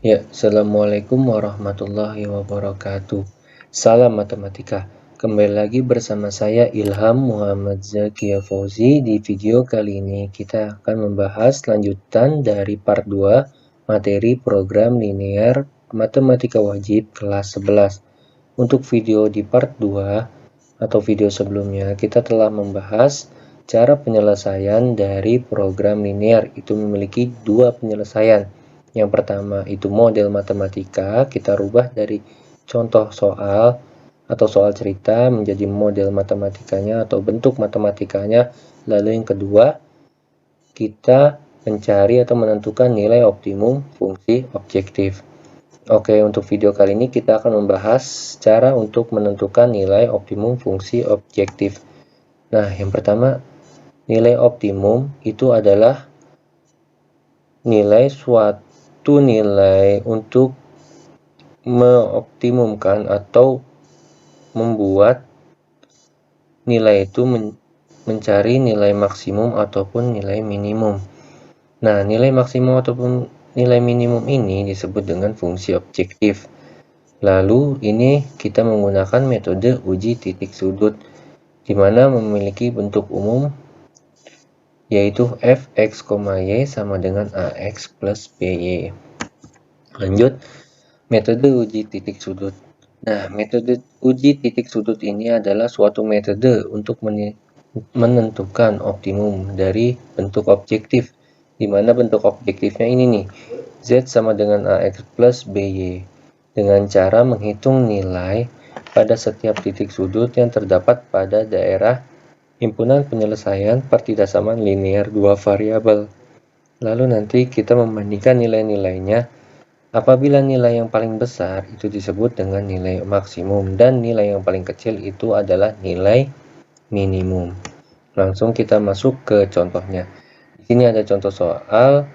Ya, Assalamualaikum warahmatullahi wabarakatuh. Salam matematika. Kembali lagi bersama saya Ilham Muhammad Zakia Fauzi. Di video kali ini kita akan membahas lanjutan dari part 2 materi program linear matematika wajib kelas 11. Untuk video di part 2 atau video sebelumnya kita telah membahas cara penyelesaian dari program linear. Itu memiliki dua penyelesaian. Yang pertama itu model matematika, kita rubah dari contoh soal atau soal cerita menjadi model matematikanya atau bentuk matematikanya. Lalu yang kedua, kita mencari atau menentukan nilai optimum fungsi objektif. Oke, untuk video kali ini kita akan membahas cara untuk menentukan nilai optimum fungsi objektif. Nah, yang pertama, nilai optimum itu adalah nilai suatu nilai untuk mengoptimumkan atau membuat nilai itu mencari nilai maksimum ataupun nilai minimum. Nah, nilai maksimum ataupun nilai minimum ini disebut dengan fungsi objektif. Lalu ini kita menggunakan metode uji titik sudut, di mana memiliki bentuk umum yaitu fx, y sama dengan ax plus by. Lanjut, metode uji titik sudut. Nah, metode uji titik sudut ini adalah suatu metode untuk menentukan optimum dari bentuk objektif, di mana bentuk objektifnya ini nih, z sama dengan ax plus by, dengan cara menghitung nilai pada setiap titik sudut yang terdapat pada daerah himpunan penyelesaian pertidaksamaan linear dua variabel. Lalu nanti kita membandingkan nilai-nilainya. Apabila nilai yang paling besar itu disebut dengan nilai maksimum dan nilai yang paling kecil itu adalah nilai minimum. Langsung kita masuk ke contohnya. Di sini ada contoh soal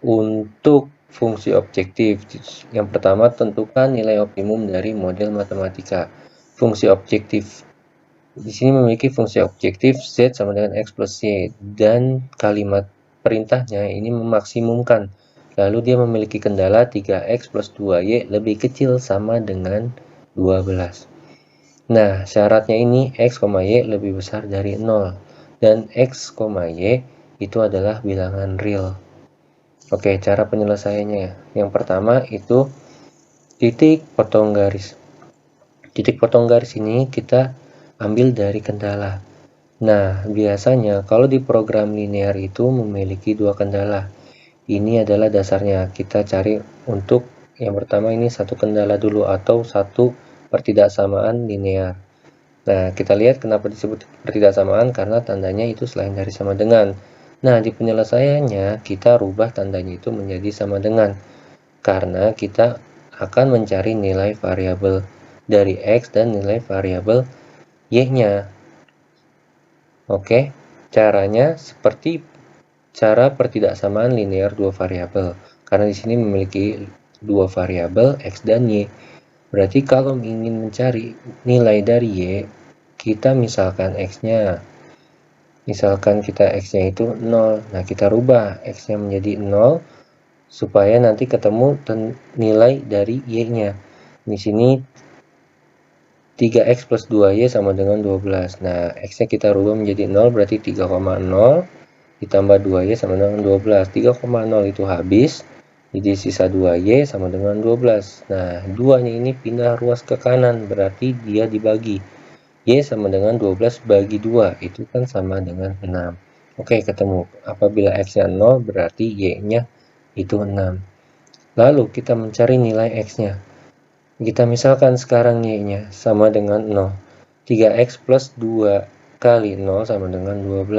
untuk fungsi objektif. Yang pertama, tentukan nilai optimum dari model matematika. Fungsi objektif di sini memiliki fungsi objektif z sama dengan x plus y, dan kalimat perintahnya ini memaksimumkan. Lalu dia memiliki kendala 3x plus 2y lebih kecil sama dengan 12. Nah, syaratnya ini x, y lebih besar dari 0 dan x, y itu adalah bilangan real. Oke, cara penyelesaiannya. Yang pertama itu titik potong garis. Titik potong garis ini kita ambil dari kendala. Nah, biasanya kalau di program linear itu memiliki dua kendala. Ini adalah dasarnya. Kita cari untuk yang pertama ini satu kendala dulu atau satu pertidaksamaan linear. Nah, kita lihat kenapa disebut pertidaksamaan, karena tandanya itu selain dari sama dengan. Nah, di penyelesaiannya kita rubah tandanya itu menjadi sama dengan, karena kita akan mencari nilai variabel dari x dan nilai variabel y-nya. Oke, caranya seperti cara pertidaksamaan linear dua variabel, karena di sini memiliki dua variabel x dan y. Berarti kalau ingin mencari nilai dari y, kita misalkan x-nya. Misalkan kita x-nya itu 0. Nah, kita rubah x-nya menjadi 0 supaya nanti ketemu nilai dari y-nya. Di sini 3x plus 2y sama dengan 12. Nah, x-nya kita rubah menjadi 0, berarti 3,0 ditambah 2y sama dengan 12. 3,0 itu habis, jadi sisa 2y sama dengan 12. Nah, 2-nya ini pindah ruas ke kanan, berarti dia dibagi. Y sama dengan 12 bagi 2, itu kan sama dengan 6. Oke, ketemu. Apabila x-nya 0, berarti y-nya itu 6. Lalu kita mencari nilai x-nya. Kita misalkan sekarang y-nya sama dengan 0. 3x plus 2 kali 0 sama dengan 12.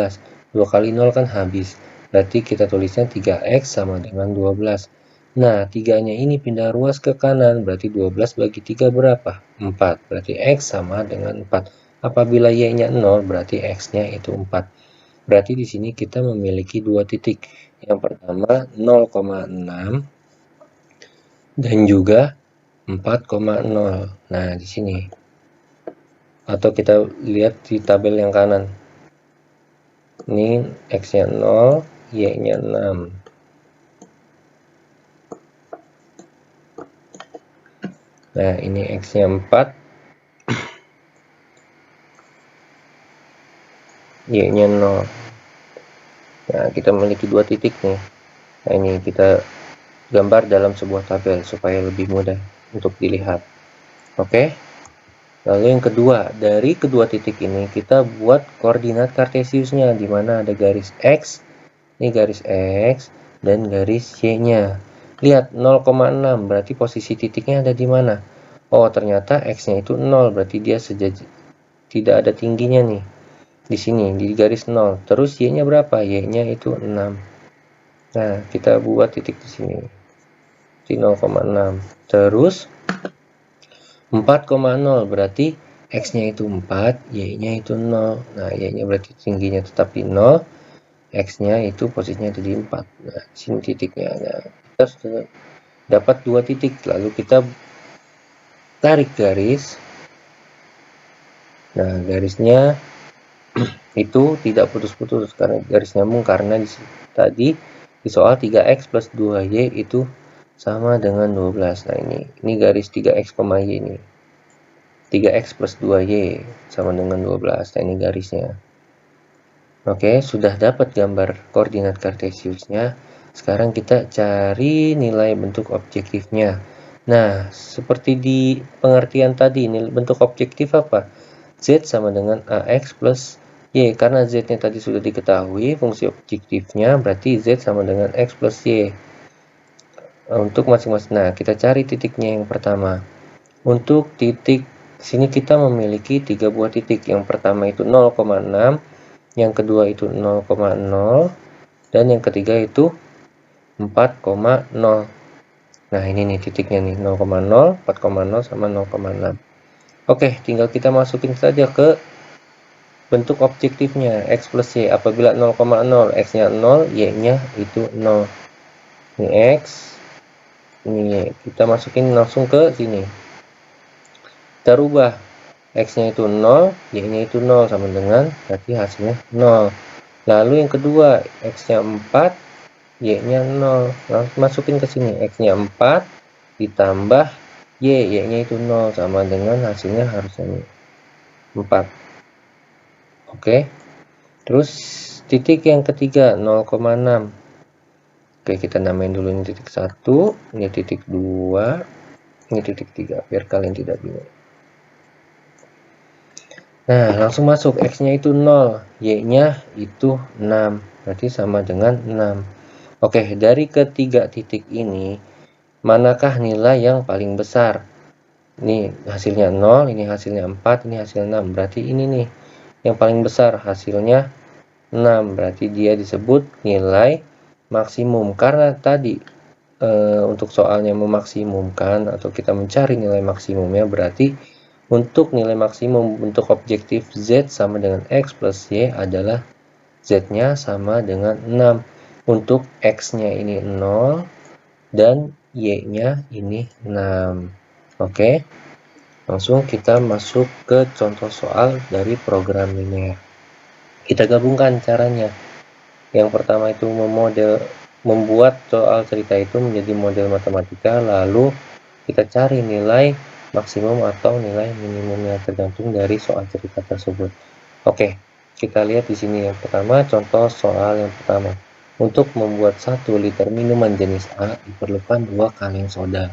2 kali 0 kan habis. Berarti kita tulisnya 3x sama dengan 12. Nah, 3-nya ini pindah ruas ke kanan. Berarti 12 bagi 3 berapa? 4. Berarti x sama dengan 4. Apabila y-nya 0, berarti x-nya itu 4. Berarti di sini kita memiliki dua titik. Yang pertama 0,6 dan juga 4,0. Nah, di sini. Atau kita lihat di tabel yang kanan. Ini x-nya 0, y-nya 6. Nah, ini X-nya 4, Y-nya 0. Nah, kita memiliki dua titik nih. Nah, ini kita gambar dalam sebuah tabel supaya lebih mudah untuk dilihat. Oke. Lalu yang kedua, dari kedua titik ini kita buat koordinat kartesiusnya, di mana ada garis X, ini garis X, dan garis Y-nya. Lihat 0,6, berarti posisi titiknya ada di mana? Oh, ternyata X-nya itu 0, berarti dia tidak ada tingginya nih. Di sini, di garis 0. Terus Y-nya berapa? Y-nya itu 6. Nah, kita buat titik di sini. Di 0,6. Terus 4,0 berarti X-nya itu 4, Y-nya itu 0. Nah, Y-nya berarti tingginya tetap di 0. X-nya itu posisinya ada di 4. Nah, sini titiknya. Nah, kita sudah dapat dua titik. Lalu kita tarik garis. Nah, garisnya itu tidak putus-putus karena garis nyambung, karena tadi di soal 3x plus 2y itu sama dengan 12. Nah, ini garis 3x, y ini. 3x plus 2y sama dengan 12. Nah, ini garisnya. Oke, sudah dapat gambar koordinat kartesiusnya. Sekarang kita cari nilai bentuk objektifnya. Nah, seperti di pengertian tadi, nilai bentuk objektif apa? Z sama dengan AX plus Y. Karena Z-nya tadi sudah diketahui, fungsi objektifnya berarti Z sama dengan X plus Y. Untuk masing-masing. Nah, kita cari titiknya yang pertama. Untuk titik sini kita memiliki 3 buah titik. Yang pertama itu 0,6, yang kedua itu 0,0, dan yang ketiga itu 4,0. Nah, ini nih titiknya nih, 0,0, 4,0 sama 0,6. Oke, tinggal kita masukin saja ke bentuk objektifnya X plus Y. Apabila 0,0, X-nya 0, Y-nya itu 0. Ini X, ini Y. Kita masukin langsung ke sini. Kita rubah. X-nya itu 0, Y-nya itu 0, sama dengan berarti hasilnya 0. Lalu yang kedua, X-nya 4, Y-nya 0. Langsung masukin ke sini. X-nya 4 ditambah Y, Y-nya itu 0, sama dengan hasilnya harusnya 4. Oke. Terus titik yang ketiga 0,6. Oke, kita namain dulu ini titik 1, ini titik 2, ini titik 3 biar kalian tidak bingung. Nah, langsung masuk. X-nya itu 0, Y-nya itu 6, berarti sama dengan 6. Oke, dari ketiga titik ini manakah nilai yang paling besar? Ini hasilnya 0, ini hasilnya 4, ini hasil 6. Berarti ini nih yang paling besar, hasilnya 6. Berarti dia disebut nilai maksimum. Karena tadi untuk soalnya memaksimumkan atau kita mencari nilai maksimumnya, berarti untuk nilai maksimum bentuk objektif Z sama dengan X plus Y adalah Z-nya sama dengan 6. Untuk X-nya ini 0 dan Y-nya ini 6. Oke. Langsung kita masuk ke contoh soal dari program linear. Kita gabungkan caranya. Yang pertama itu membuat soal cerita itu menjadi model matematika, lalu kita cari nilai maksimum atau nilai minimumnya tergantung dari soal cerita tersebut. Oke, kita lihat di sini yang pertama, contoh soal yang pertama. Untuk membuat 1 liter minuman jenis A diperlukan 2 kaleng soda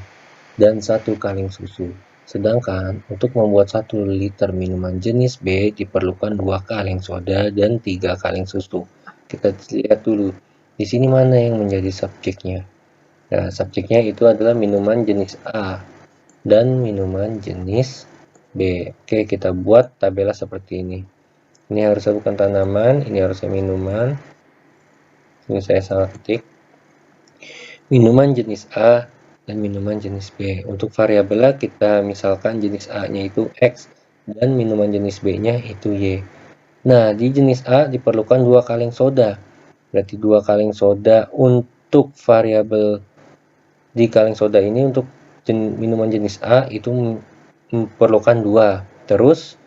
dan 1 kaleng susu. Sedangkan untuk membuat 1 liter minuman jenis B diperlukan 2 kaleng soda dan 3 kaleng susu. Kita lihat dulu, di sini mana yang menjadi subjeknya. Nah, subjeknya itu adalah minuman jenis A dan minuman jenis B. Oke, kita buat tabel seperti ini. Ini harusnya bukan tanaman, ini harusnya minuman. Ini saya salah ketik. Minuman jenis A dan minuman jenis B. Untuk variabelnya kita misalkan jenis A-nya itu X dan minuman jenis B-nya itu Y. Nah, di jenis A diperlukan 2 kaleng soda. Berarti 2 kaleng soda. Untuk variabel di kaleng soda ini untuk minuman jenis A itu memerlukan 2. Terus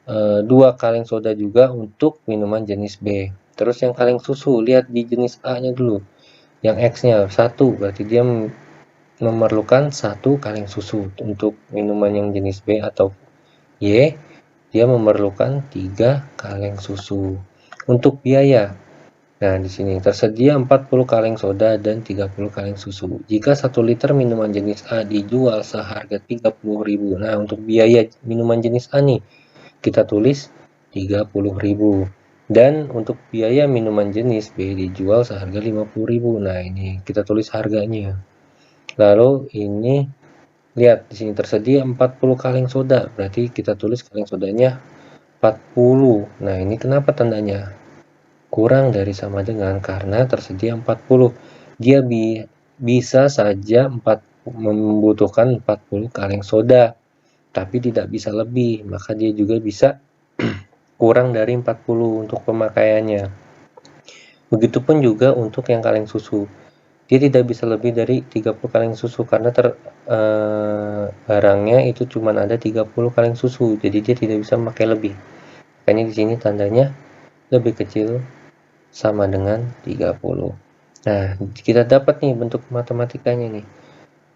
2 kaleng soda juga untuk minuman jenis B. Terus yang kaleng susu, lihat di jenis A-nya dulu. Yang X-nya 1, berarti dia memerlukan 1 kaleng susu. Untuk minuman yang jenis B atau Y, dia memerlukan 3 kaleng susu. Untuk biaya, nah di sini tersedia 40 kaleng soda dan 30 kaleng susu. Jika 1 liter minuman jenis A dijual seharga 30.000. Nah, untuk biaya minuman jenis A nih, kita tulis 30.000. Dan untuk biaya minuman jenis B dijual seharga 50.000. Nah, ini kita tulis harganya. Lalu ini lihat di sini tersedia 40 kaleng soda, berarti kita tulis kaleng sodanya 40. Nah, ini kenapa tandanya kurang dari sama dengan? Karena tersedia 40. Dia bisa saja membutuhkan 40 kaleng soda, tapi tidak bisa lebih, maka dia juga bisa kurang dari 40 untuk pemakaiannya. Begitupun juga untuk yang kaleng susu. Dia tidak bisa lebih dari 30 kaleng susu karena barangnya itu cuma ada 30 kaleng susu. Jadi dia tidak bisa memakai lebih. Makanya di sini tandanya lebih kecil sama dengan 30. Nah, kita dapat nih bentuk matematikanya nih.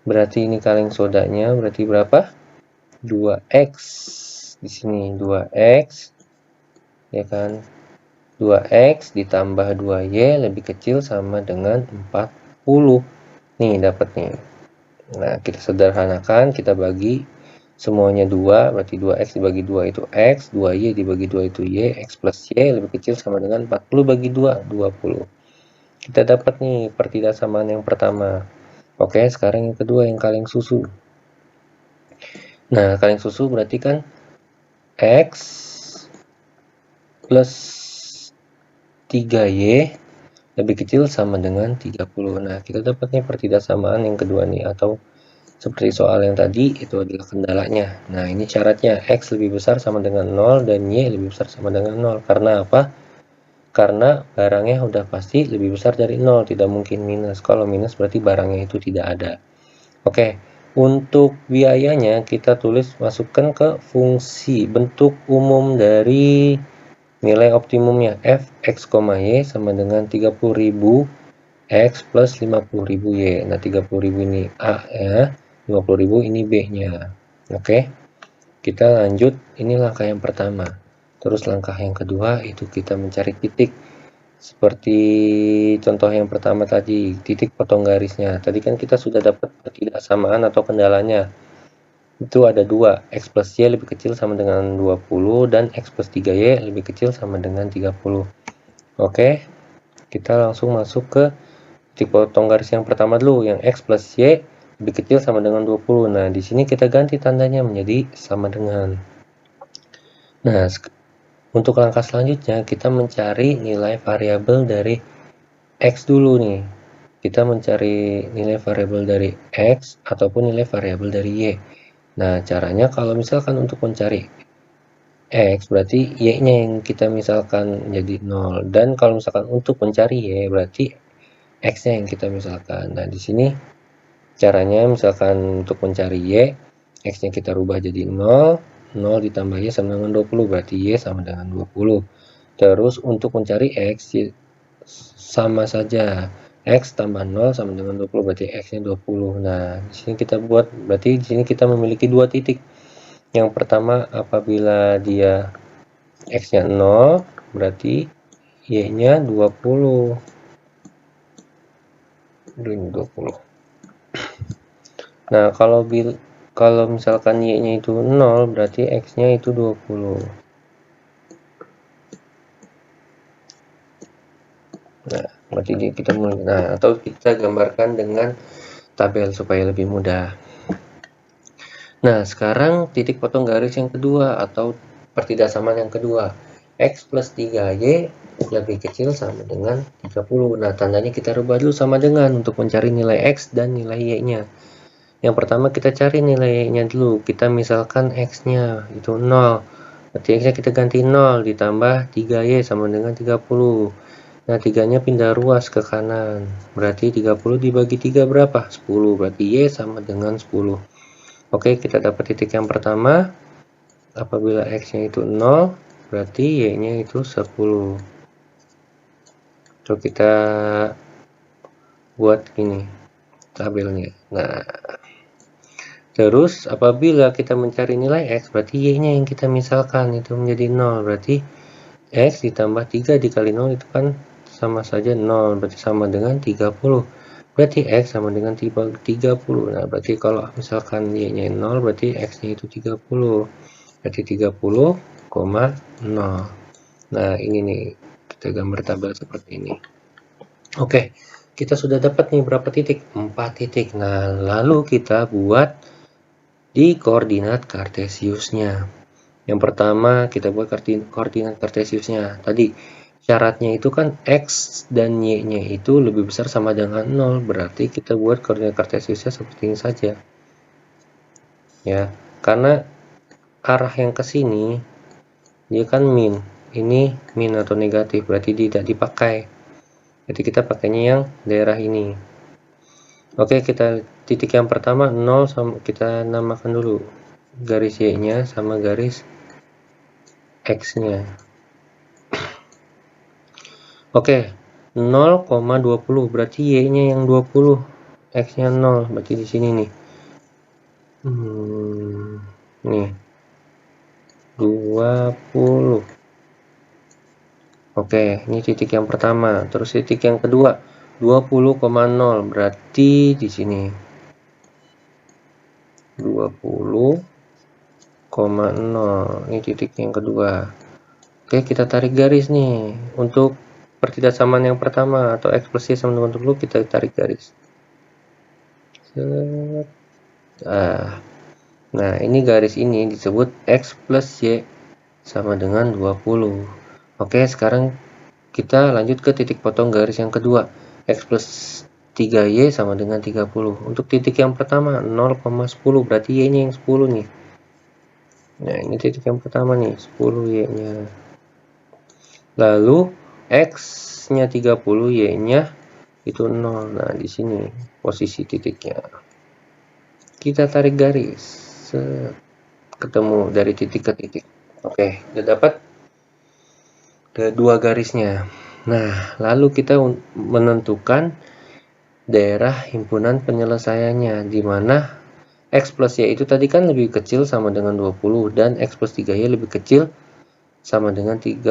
Berarti ini kaleng sodanya berarti berapa? 2x. Di sini 2x, ya kan? 2x ditambah 2y lebih kecil sama dengan 40. Nih, dapat nih. Nah, kita sederhanakan, kita bagi semuanya 2, berarti 2x dibagi 2 itu x, 2y dibagi 2 itu y, x plus y lebih kecil sama dengan 40 bagi 2, 20. Kita dapat nih pertidaksamaan yang pertama. Oke, sekarang yang kedua, yang kaleng susu. Nah, kaleng susu berarti kan x plus 3y lebih kecil sama dengan 30. Nah, kita dapat nih pertidaksamaan yang kedua nih, atau seperti soal yang tadi, itu adalah kendalanya. Nah, ini syaratnya x lebih besar sama dengan 0 dan y lebih besar sama dengan 0. Karena apa? Karena barangnya udah pasti lebih besar dari 0, tidak mungkin minus. Kalau minus berarti barangnya itu tidak ada. Oke, untuk biayanya kita tulis, masukkan ke fungsi bentuk umum dari nilai optimumnya f x, y sama dengan 30.000 x plus 50.000 y. Nah, 30.000 ini A ya, 50.000 ini B-nya. Oke, kita lanjut. Ini langkah yang pertama. Terus langkah yang kedua itu kita mencari titik. Seperti contoh yang pertama tadi, titik potong garisnya. Tadi kan kita sudah dapat ketidaksamaan atau kendalanya. Itu ada 2, x plus y lebih kecil sama dengan 20 dan x plus 3y lebih kecil sama dengan 30. Oke, kita langsung masuk ke titik potong garis yang pertama dulu, yang x plus y lebih kecil sama dengan 20. Nah, di sini kita ganti tandanya menjadi sama dengan. Nah, untuk langkah selanjutnya kita mencari nilai variabel dari x dulu nih. Kita mencari nilai variabel dari x ataupun nilai variabel dari y. Nah, caranya kalau misalkan untuk mencari x berarti y-nya yang kita misalkan jadi 0, dan kalau misalkan untuk mencari y berarti x-nya yang kita misalkan. Nah, di sini caranya misalkan untuk mencari y, x-nya kita rubah jadi 0, 0 ditambah y sama dengan 20, berarti y sama dengan 20. Terus untuk mencari x sama saja, x tambah 0 sama dengan 20, berarti x-nya 20. Nah, di sini kita buat, berarti di sini kita memiliki dua titik. Yang pertama, apabila dia x-nya 0, berarti y-nya 20. Ini 20. Nah, kalau misalkan y-nya itu 0, berarti x-nya itu 20. Nah, berarti kita mulai. Nah, atau kita gambarkan dengan tabel supaya lebih mudah. Nah, sekarang titik potong garis yang kedua atau pertidaksamaan yang kedua. X plus 3y lebih kecil sama dengan 30. Nah, tandanya kita rubah dulu sama dengan untuk mencari nilai x dan nilai y-nya. Yang pertama kita cari nilai y-nya dulu. Kita misalkan x-nya itu 0. Berarti x-nya kita ganti 0 ditambah 3y sama dengan 30. Nah, 3-nya pindah ruas ke kanan. Berarti 30 dibagi 3 berapa? 10. Berarti y sama dengan 10. Oke, kita dapat titik yang pertama. Apabila x-nya itu 0, berarti y-nya itu 10. Terus kita buat gini. tabelnya. Nah, terus apabila kita mencari nilai X, berarti Y-nya yang kita misalkan itu menjadi 0. Berarti X ditambah 3 dikali 0 itu kan sama saja 0. Berarti sama dengan 30. Berarti X sama dengan 30. Nah, berarti kalau misalkan Y-nya 0, berarti X-nya itu 30. Berarti 30,0. Nah, ini nih. Kita gambar tabel seperti ini. Oke. Kita sudah dapat nih berapa titik? 4 titik. Nah, lalu kita buat di koordinat kartesiusnya. Yang pertama kita buat koordinat kartesiusnya. Tadi syaratnya itu kan X dan Y-nya itu lebih besar sama dengan 0. Berarti kita buat koordinat kartesiusnya seperti ini saja. Ya, karena arah yang ke sini dia kan min. Ini min atau negatif, berarti tidak dipakai. Jadi kita pakainya yang daerah ini. Oke, kita titik yang pertama 0 sama kita namakan dulu garis Y-nya sama garis X-nya. Oke, 0,20 berarti Y-nya yang 20, X-nya 0, berarti di sini nih. Nih. 20. Oke, ini titik yang pertama. Terus titik yang kedua 20,0 berarti di sini 20,0. Ini titik yang kedua. Oke, kita tarik garis nih untuk pertidaksamaan yang pertama atau X plus Y sama dengan 20, kita tarik garis. Nah, ini garis ini disebut X plus Y sama dengan 20. Oke, sekarang kita lanjut ke titik potong garis yang kedua. X plus 3Y sama dengan 30. Untuk titik yang pertama 0,10 berarti Y-nya yang 10 nih. Nah, ini titik yang pertama nih, 10 Y-nya. Lalu X-nya 30, Y-nya itu 0. Nah, di sini posisi titiknya. Kita tarik garis. Ketemu dari titik ke titik. Oke, udah dapat kedua garisnya. Nah, lalu kita menentukan daerah himpunan penyelesaiannya, di mana X plus Y itu tadi kan lebih kecil sama dengan 20 dan X plus 3Y lebih kecil sama dengan 30.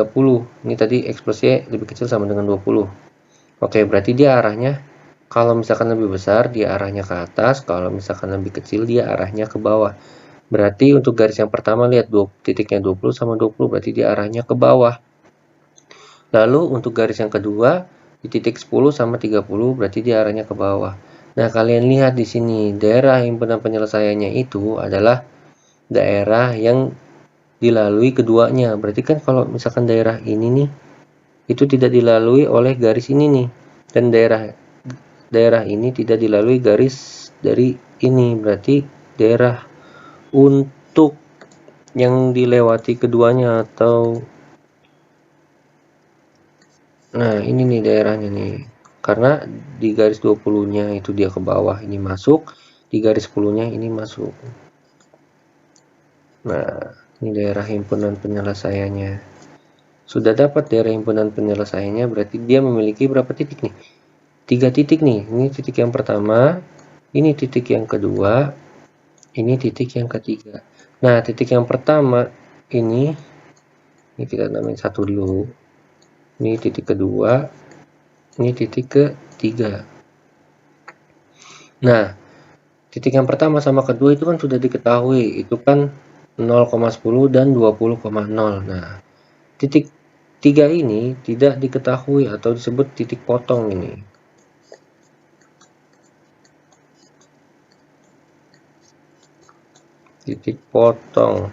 Ini tadi X plus Y lebih kecil sama dengan 20. Oke, berarti dia arahnya kalau misalkan lebih besar dia arahnya ke atas, kalau misalkan lebih kecil dia arahnya ke bawah. Berarti untuk garis yang pertama lihat titiknya 20 sama 20 berarti dia arahnya ke bawah. Lalu untuk garis yang kedua di titik 10 sama 30 berarti dia arahnya ke bawah. Nah, kalian lihat di sini daerah himpunan penyelesaiannya itu adalah daerah yang dilalui keduanya. Berarti kan kalau misalkan daerah ini nih itu tidak dilalui oleh garis ini nih, dan daerah ini tidak dilalui garis dari ini. Berarti daerah untuk yang dilewati keduanya atau nah, ini nih daerahnya nih. Karena di garis 20-nya itu dia ke bawah, ini masuk. Di garis 10-nya ini masuk. Nah, ini daerah himpunan penyelesaiannya. Sudah dapat daerah himpunan penyelesaiannya, berarti dia memiliki berapa titik nih? 3 titik nih. Ini titik yang pertama, ini titik yang kedua, ini titik yang ketiga. Nah, titik yang pertama ini kita namain 1 dulu. Ini titik kedua, ini titik ketiga. Nah, titik yang pertama sama kedua itu kan sudah diketahui, itu kan 0,10 dan 20,0. Nah, titik 3 ini tidak diketahui atau disebut titik potong ini. Titik potong.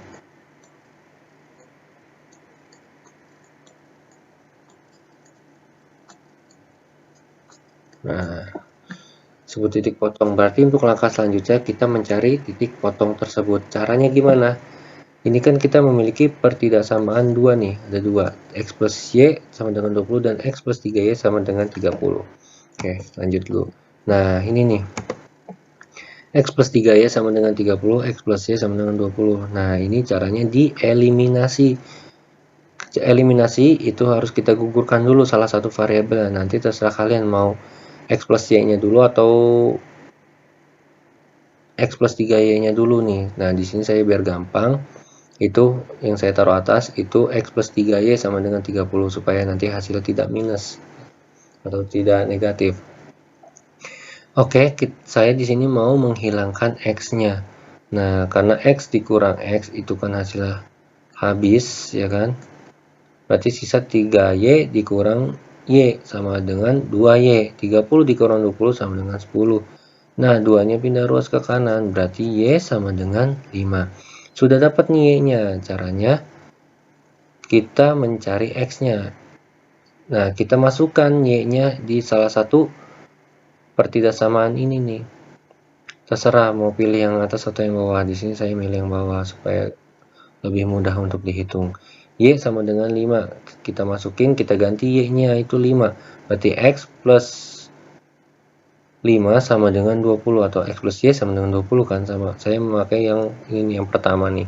Nah, disebut titik potong. Berarti untuk langkah selanjutnya kita mencari titik potong tersebut. Caranya gimana? Ini kan kita memiliki pertidaksamaan 2 nih, ada 2. X plus Y sama dengan 20 dan X plus 3Y sama dengan 30. Oke, lanjut dulu. Nah, ini nih. X plus 3Y sama dengan 30, X plus Y sama dengan 20. Nah, ini caranya dieliminasi. Eliminasi itu harus kita gugurkan dulu salah satu variabel. Nanti terserah kalian mau X plus Y-nya dulu atau X plus 3Y-nya dulu nih. Nah, di sini saya biar gampang, itu yang saya taruh atas, itu X plus 3Y sama dengan 30, supaya nanti hasilnya tidak minus atau tidak negatif. Oke, saya di sini mau menghilangkan X-nya. Nah, karena X dikurang X itu kan hasilnya habis, ya kan? Berarti sisa 3Y dikurang Y sama dengan 2Y. 30 dikurang 20 sama dengan 10. Nah, 2-nya pindah ruas ke kanan, berarti Y sama dengan 5. Sudah dapat nih Y-nya. Caranya, kita mencari X-nya. Nah, kita masukkan Y-nya di salah satu pertidaksamaan ini nih. Terserah mau pilih yang atas atau yang bawah. Di sini saya milih yang bawah supaya lebih mudah untuk dihitung. Y sama dengan 5. Kita masukin, kita ganti Y-nya itu 5. Berarti X plus 5 sama dengan 20 atau X plus Y sama dengan 20 kan, sama. Saya memakai yang ini yang pertama nih.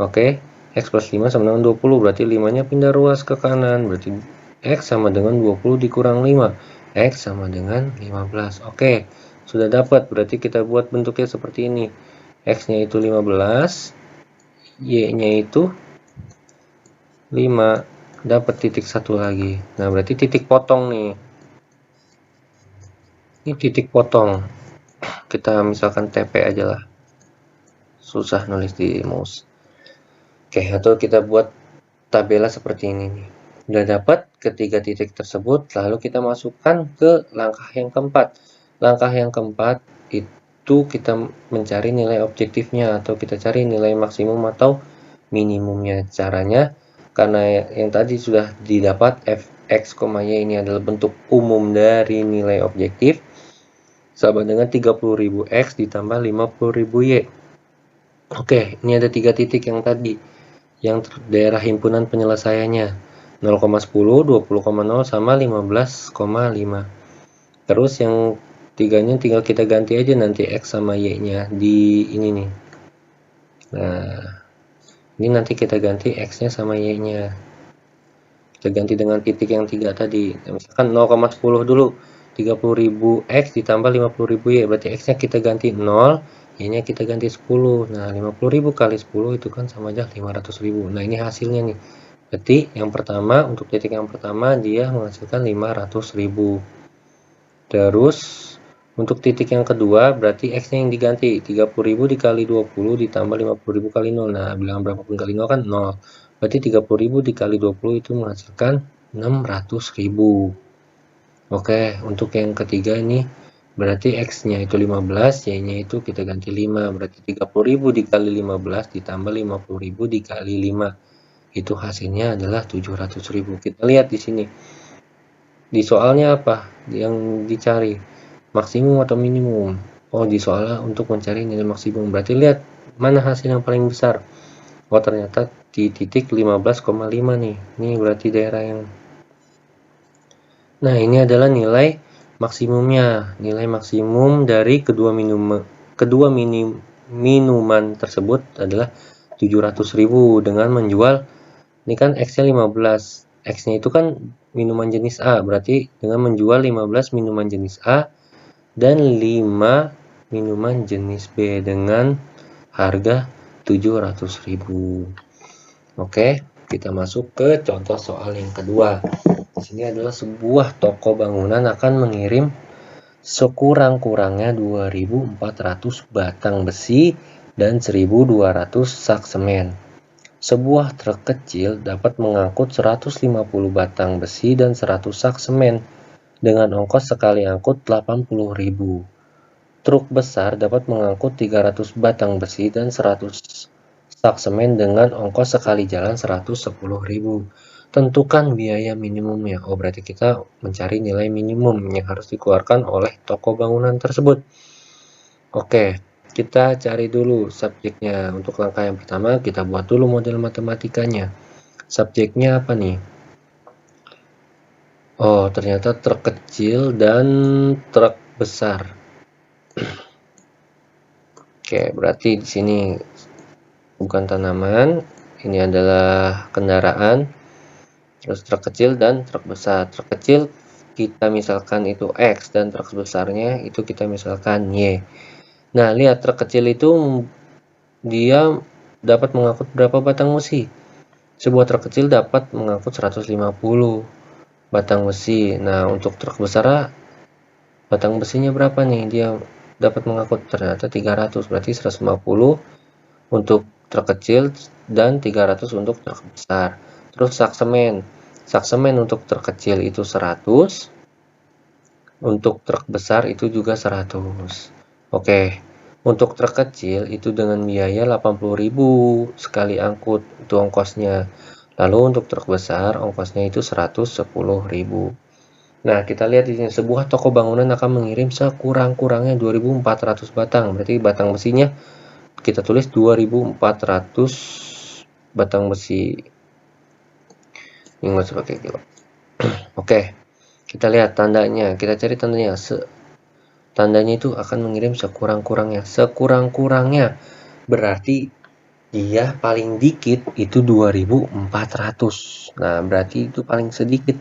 Oke, X plus 5 sama dengan 20, berarti 5-nya pindah ruas ke kanan. Berarti X sama dengan 20 dikurang 5. X sama dengan 15. Oke, sudah dapat. Berarti kita buat bentuknya seperti ini. X-nya itu 15, Y-nya itu 5, dapat titik satu lagi. Nah, berarti titik potong nih. Ini titik potong. Kita misalkan TP aja lah. Susah nulis di mouse. Oke, atau kita buat tabela seperti ini nih. Sudah dapat ketiga titik tersebut, lalu kita masukkan ke langkah yang keempat. Langkah yang keempat itu kita mencari nilai objektifnya, atau kita cari nilai maksimum atau minimumnya. Caranya, karena yang tadi sudah didapat fx, y ini adalah bentuk umum dari nilai objektif, sama dengan 30.000 x ditambah 50.000 y. Oke, ini ada 3 titik yang tadi, yang daerah himpunan penyelesaiannya 0,10, 20,0 sama 15,5. Terus yang tiganya tinggal kita ganti aja nanti X sama Y-nya di ini nih. Nah, ini nanti kita ganti X-nya sama Y-nya. Kita ganti dengan titik yang 3 tadi. Nah, misalkan 0,10 dulu. 30.000 X ditambah 50.000 Y. Berarti X-nya kita ganti 0. Y-nya kita ganti 10. Nah, 50.000 kali 10 itu kan sama aja 500.000. Nah, ini hasilnya nih. Berarti yang pertama, untuk titik yang pertama dia menghasilkan 500.000. Terus untuk titik yang kedua berarti X-nya yang diganti. 30.000 dikali 20 ditambah 50.000 kali 0. Nah, bilangan berapapun kali 0 kan 0. Berarti 30.000 dikali 20 itu menghasilkan 600.000. Oke, untuk yang ketiga ini berarti X-nya itu 15, Y-nya itu kita ganti 5. Berarti 30.000 dikali 15 ditambah 50.000 dikali 5. Itu hasilnya adalah 700.000. Kita lihat di sini. Di soalnya apa yang dicari? Maksimum atau minimum? Oh, di soalnya untuk mencari nilai maksimum. Berarti lihat mana hasil yang paling besar. Oh, ternyata di titik 15,5 nih. Ini berarti daerah yang... Nah, ini adalah nilai maksimumnya. Nilai maksimum dari kedua minuman tersebut adalah 700.000 dengan menjual, ini kan X-nya 15. X-nya itu kan minuman jenis A, berarti dengan menjual 15 minuman jenis A dan 5 minuman jenis B dengan harga 700.000. Oke, kita masuk ke contoh soal yang kedua. Di sini adalah sebuah toko bangunan akan mengirim sekurang-kurangnya 2.400 batang besi dan 1.200 sak semen. Sebuah truk kecil dapat mengangkut 150 batang besi dan 100 sak semen dengan ongkos sekali angkut 80.000. Truk besar dapat mengangkut 300 batang besi dan 100 sak semen dengan ongkos sekali jalan 110.000. Tentukan biaya minimumnya. Oh, berarti kita mencari nilai minimum yang harus dikeluarkan oleh toko bangunan tersebut. Oke, kita cari dulu subjeknya. Untuk langkah yang pertama, kita buat dulu model matematikanya. Subjeknya apa nih? Oh, ternyata truk kecil dan truk besar. Oke, berarti di sini bukan tanaman, ini adalah kendaraan. Terus truk kecil dan truk besar. Truk kecil kita misalkan itu X dan truk besarnya itu kita misalkan Y. Nah, lihat truk kecil itu dia dapat mengangkut berapa batang besi? Sebuah truk kecil dapat mengangkut 150 batang besi. Nah, untuk truk besar batang besinya berapa nih? Dia dapat mengangkut ternyata 300, berarti 150 untuk truk kecil dan 300 untuk truk besar. Terus sak semen. Sak semen untuk truk kecil itu 100, untuk truk besar itu juga 100. Oke. Untuk truk kecil itu dengan biaya 80.000 sekali angkut, itu ongkosnya. Lalu untuk truk besar ongkosnya itu 110.000. Nah, kita lihat di sini sebuah toko bangunan akan mengirim sekurang-kurangnya 2.400 batang. Berarti batang besinya kita tulis 2.400 batang besi. Ini masuk pakai kilo. Oke. Kita lihat tandanya. Kita cari tandanya. Tandanya itu akan mengirim sekurang-kurangnya. Sekurang-kurangnya berarti dia paling dikit itu 2.400. Nah, berarti itu paling sedikit.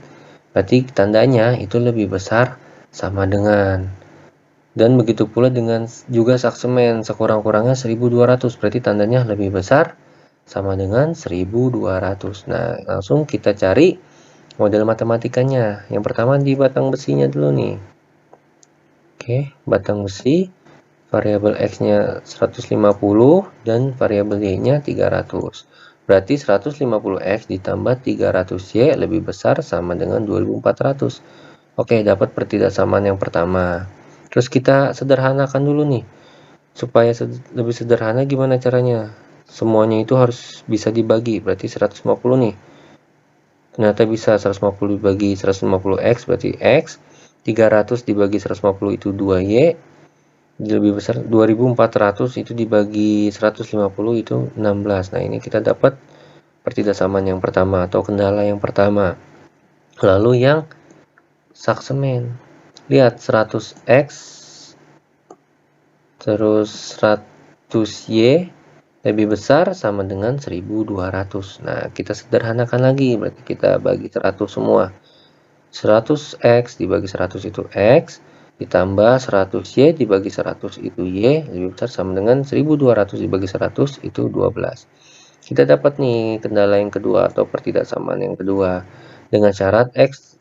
Berarti tandanya itu lebih besar sama dengan. Dan begitu pula dengan juga sak semen, sekurang-kurangnya 1.200. Berarti tandanya lebih besar sama dengan 1.200. Nah, langsung kita cari model matematikanya. Yang pertama di batang besinya dulu nih. Oke, batang besi, variabel X-nya 150 dan variabel Y-nya 300. Berarti 150X ditambah 300Y lebih besar sama dengan 2.400. Oke, dapat pertidaksamaan yang pertama. Terus kita sederhanakan dulu nih. Supaya lebih sederhana gimana caranya? Semuanya itu harus bisa dibagi, berarti 150 nih. Ternyata bisa 150 dibagi 150X berarti X. 300 dibagi 150 itu 2Y, lebih besar 2.400 itu dibagi 150 itu 16. Nah, ini kita dapat pertidaksamaan yang pertama atau kendala yang pertama. Lalu yang sak semen, lihat 100X terus 100Y lebih besar sama dengan 1.200. Nah, kita sederhanakan lagi, berarti kita bagi 100 semua. 100X dibagi 100 itu X, ditambah 100Y dibagi 100 itu Y, lebih besar sama dengan 1.200 dibagi 100 itu 12. Kita dapat nih kendala yang kedua atau pertidaksamaan yang kedua. Dengan syarat X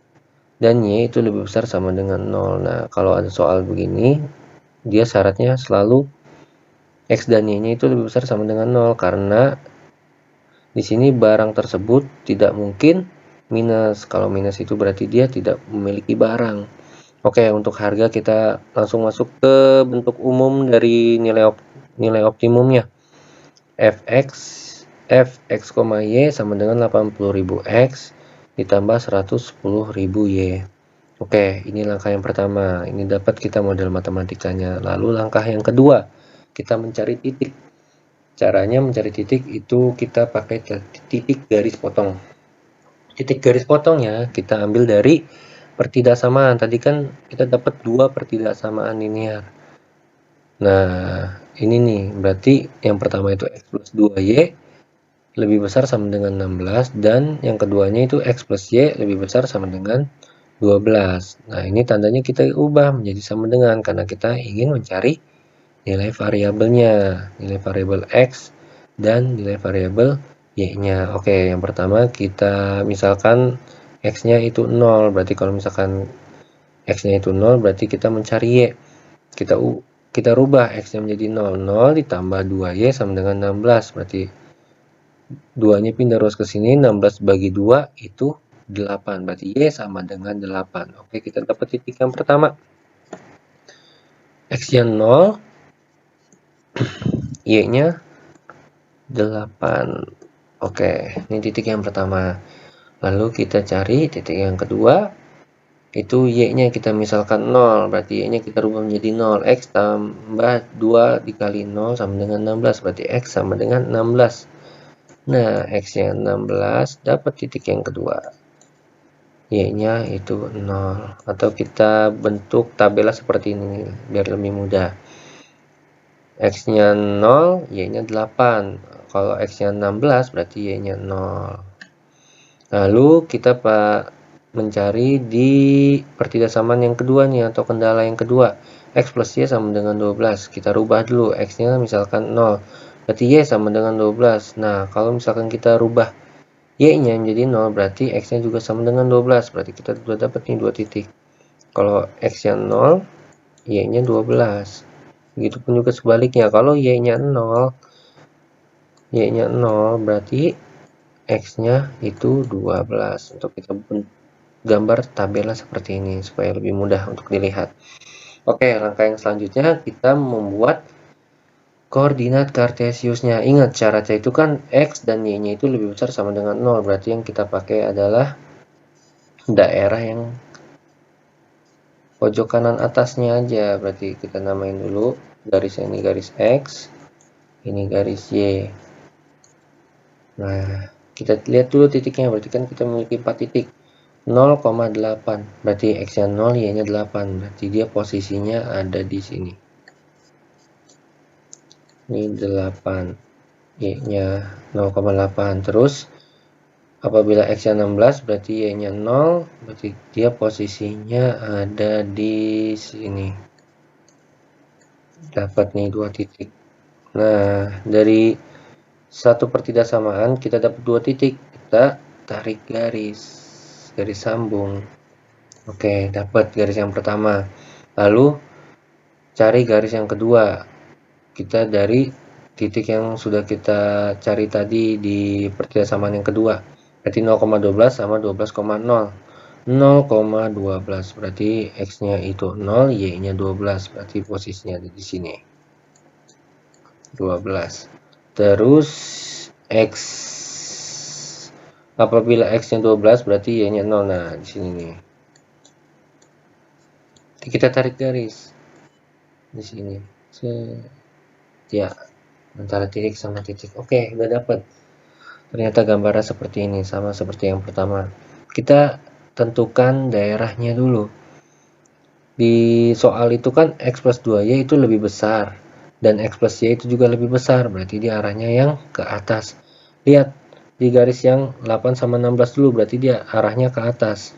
dan Y itu lebih besar sama dengan 0. Nah, kalau ada soal begini, dia syaratnya selalu X dan Y-nya itu lebih besar sama dengan 0, karena di sini barang tersebut tidak mungkin minus. Kalau minus itu berarti dia tidak memiliki barang. Oke, untuk harga kita langsung masuk ke bentuk umum dari nilai optimumnya. Fx Y sama dengan 80.000 X ditambah 110.000 Y. Oke, ini langkah yang pertama. Ini dapat kita model matematikanya. Lalu langkah yang kedua, kita mencari titik. Caranya mencari titik itu kita pakai titik garis potong. Titik garis potongnya kita ambil dari pertidaksamaan. Tadi kan kita dapat dua pertidaksamaan linear. Nah, ini nih, berarti yang pertama itu X plus 2Y lebih besar sama dengan 16, dan yang keduanya itu X plus Y lebih besar sama dengan 12. Nah, ini tandanya kita ubah menjadi sama dengan, karena kita ingin mencari nilai variabelnya, nilai variabel X dan nilai variabel Y-nya. Oke, yang pertama kita misalkan X-nya itu 0, berarti kalau misalkan X-nya itu 0, berarti kita mencari Y. Kita rubah X-nya menjadi 0, 0 ditambah 2Y sama dengan 16, berarti 2-nya pindah ruas ke sini, 16 bagi 2 itu 8, berarti Y sama dengan 8. Oke, kita dapat titik yang pertama. X-nya 0, Y-nya 8. Oke, ini titik yang pertama. Lalu kita cari titik yang kedua. Itu Y-nya kita misalkan 0. Berarti Y-nya kita rubah menjadi 0. X tambah 2 dikali 0 sama dengan 16. Berarti X sama dengan 16. Nah, X-nya 16. Dapat titik yang kedua. Y-nya itu 0. Atau kita bentuk tabel seperti ini biar lebih mudah. X-nya 0, Y-nya 8. Kalau X-nya 16, berarti Y-nya 0. Lalu kita mencari di pertidaksamaan yang kedua nih, atau kendala yang kedua. X plus Y sama dengan 12. Kita rubah dulu, X-nya misalkan 0. Berarti Y sama dengan 12. Nah, kalau misalkan kita rubah Y-nya menjadi 0, berarti X-nya juga sama dengan 12. Berarti kita sudah dapat nih 2 titik. Kalau X-nya 0, Y-nya 12. Begitupun juga sebaliknya. Kalau Y-nya 0, berarti X-nya itu 12. Untuk kita gambar tabelnya seperti ini, supaya lebih mudah untuk dilihat. Oke, langkah yang selanjutnya kita membuat koordinat kartesiusnya. Ingat, syaratnya itu kan X dan Y-nya itu lebih besar sama dengan 0. Berarti yang kita pakai adalah daerah yang pojok kanan atasnya aja. Berarti kita namain dulu garis ini garis X, ini garis Y. Nah, kita lihat dulu titiknya. Berarti kan kita memiliki 4 titik. 0,8. Berarti X-nya 0, Y-nya 8. Berarti dia posisinya ada di sini. Ini 8. Y-nya 0,8. Terus apabila X-nya 16, berarti Y-nya 0. Berarti dia posisinya ada di sini. Dapat nih 2 titik. Nah, dari satu pertidaksamaan kita dapat 2 titik. Kita tarik garis sambung. Oke, dapat garis yang pertama. Lalu cari garis yang kedua. Kita dari titik yang sudah kita cari tadi di pertidaksamaan yang kedua. Berarti 0,12 sama 12,0. 0,12 berarti X-nya itu 0, Y-nya 12. Berarti posisinya ada di sini. 12. Terus X, apabila X-nya 12 berarti Y-nya 0. Nah, di sini nih. Kita tarik garis di sini. Ya, antara titik sama titik. Oke, udah dapat. Ternyata gambarnya seperti ini, sama seperti yang pertama. Kita tentukan daerahnya dulu. Di soal itu kan X plus 2Y itu lebih besar. Dan X plus Y itu juga lebih besar. Berarti dia arahnya yang ke atas. Lihat, di garis yang 8 sama 16 dulu. Berarti dia arahnya ke atas.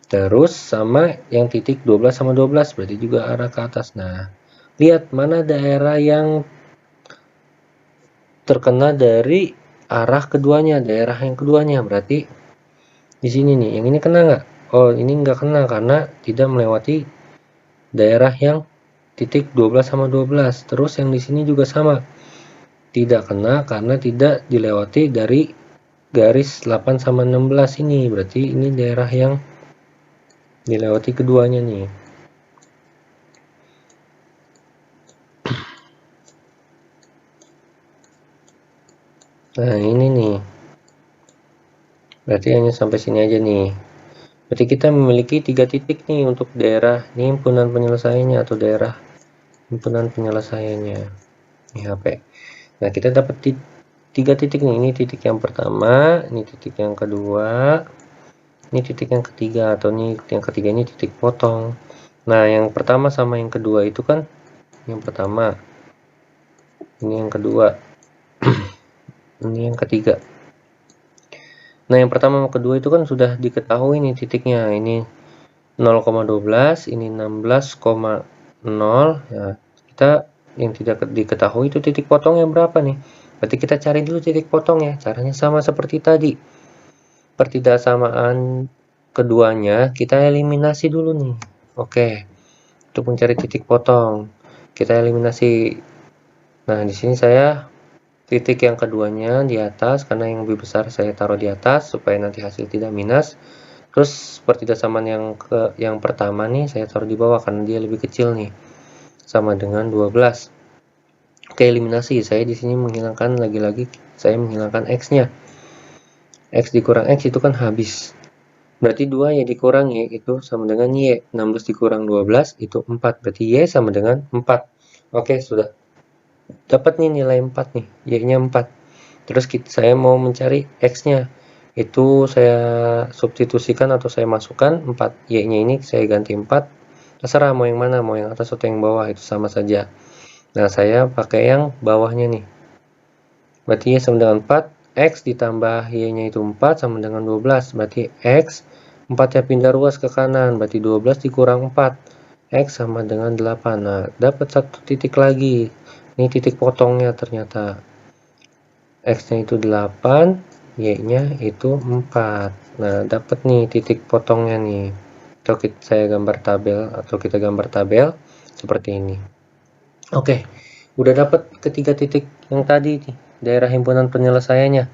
Terus sama yang titik 12 sama 12. Berarti juga arah ke atas. Nah, lihat mana daerah yang terkena dari arah keduanya, daerah yang keduanya. Berarti di sini nih, yang ini kena nggak? Oh, ini nggak kena karena tidak melewati daerah yang titik 12 sama 12. Terus yang di sini juga sama, tidak kena karena tidak dilewati dari garis 8 sama 16 ini. Berarti ini daerah yang dilewati keduanya nih. Nah, ini nih. Berarti hanya sampai sini aja nih. Berarti kita memiliki 3 titik nih untuk daerah ini himpunan penyelesaiannya atau daerah himpunan penyelesaiannya. Ini HP. Nah, kita dapat 3 titik nih. Ini titik yang pertama, ini titik yang kedua, ini titik yang ketiga, atau ini yang ketiga ini titik potong. Nah, yang pertama sama yang kedua itu kan yang pertama, ini yang kedua, ini yang ketiga. Nah, yang pertama sama kedua itu kan sudah diketahui nih titiknya. Ini 0,12, ini 16,0. Ya, kita yang tidak diketahui itu titik potongnya berapa nih? Berarti kita cari dulu titik potongnya. Caranya sama seperti tadi. Pertidaksamaan keduanya kita eliminasi dulu nih. Oke. Untuk mencari titik potong, kita eliminasi. Nah, di sini saya titik yang keduanya di atas karena yang lebih besar saya taruh di atas supaya nanti hasil tidak minus. Terus pertidaksamaan yang pertama nih saya taruh di bawah karena dia lebih kecil nih. Sama dengan 12. Oke, eliminasi. Saya di sini menghilangkan lagi-lagi saya menghilangkan X-nya. X dikurang X itu kan habis. Berarti 2 Y dikurangi itu sama dengan Y. 16 dikurang 12 itu 4. Berarti Y sama dengan 4. Oke, sudah. Dapat nih nilai 4 nih. Y-nya 4. Terus saya mau mencari X-nya. Itu saya substitusikan atau saya masukkan 4. Y-nya ini saya ganti 4. Terserah mau yang mana, mau yang atas atau yang bawah. Itu sama saja. Nah, saya pakai yang bawahnya nih. Berarti Y sama dengan 4. X ditambah Y-nya itu 4 sama dengan 12. Berarti X 4-nya pindah ruas ke kanan. Berarti 12 dikurang 4. X sama dengan 8. Nah, dapat satu titik lagi. Ini titik potongnya ternyata. X-nya itu 8, Y-nya itu 4. Nah, dapat nih titik potongnya nih. Saya gambar tabel atau kita gambar tabel seperti ini. Oke, udah dapat ketiga titik yang tadi nih, daerah himpunan penyelesaiannya.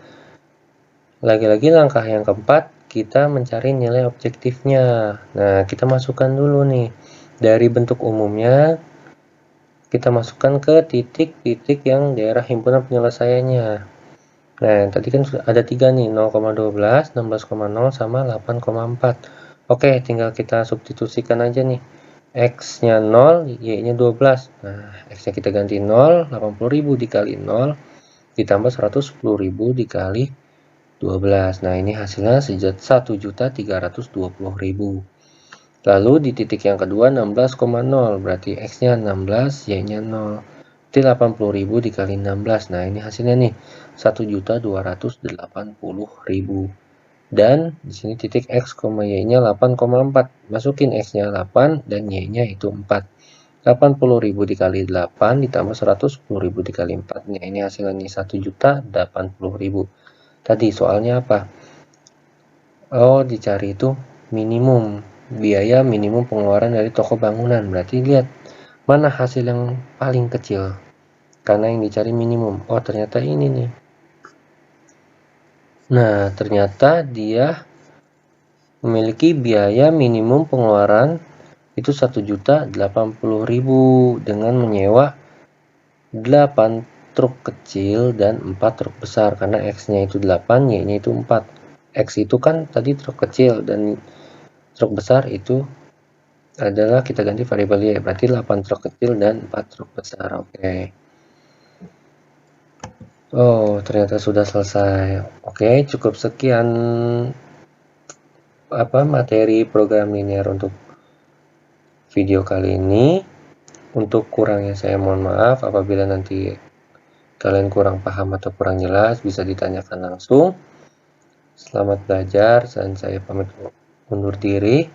Lagi-lagi langkah yang keempat, kita mencari nilai objektifnya. Nah, kita masukkan dulu nih. Dari bentuk umumnya, kita masukkan ke titik-titik yang daerah himpunan penyelesaiannya. Nah, tadi kan sudah ada 3 nih, 0,12, 16,0, sama 8,4. Oke, tinggal kita substitusikan aja nih. X-nya 0, Y-nya 12. Nah, X-nya kita ganti 0, 80.000 dikali 0, ditambah 110.000 dikali 12. Nah, ini hasilnya 1.320.000. Lalu di titik yang kedua 16,0, berarti X-nya 16, Y-nya 0. Berarti 80.000 dikali 16. Nah, ini hasilnya nih 1.280.000. Dan di sini titik X, Y-nya 8,4. Masukin X-nya 8 dan Y-nya itu 4. 80.000 dikali 8 ditambah 110.000 dikali 4. Nah, ini hasilnya nih 1.080.000. Tadi soalnya apa? Oh, dicari itu minimum, biaya minimum pengeluaran dari toko bangunan. Berarti lihat mana hasil yang paling kecil, karena yang dicari minimum. Oh, ternyata ini nih. Nah, ternyata dia memiliki biaya minimum pengeluaran itu 1.080.000 dengan menyewa 8 truk kecil dan 4 truk besar, karena X-nya itu 8, Y-nya itu 4. X itu kan tadi truk kecil dan truk besar itu adalah kita ganti variabel Y, berarti 8 truk kecil dan 4 truk besar. Oke. Oh, ternyata sudah selesai. Oke, cukup sekian materi program linear untuk video kali ini. Untuk kurangnya saya mohon maaf. Apabila nanti kalian kurang paham atau kurang jelas, bisa ditanyakan langsung. Selamat belajar, dan saya pamit undur diri.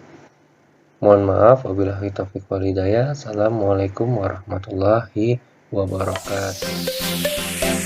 Mohon maaf, wabillahi taufiq wal hidayah. Assalamualaikum warahmatullahi wabarakatuh.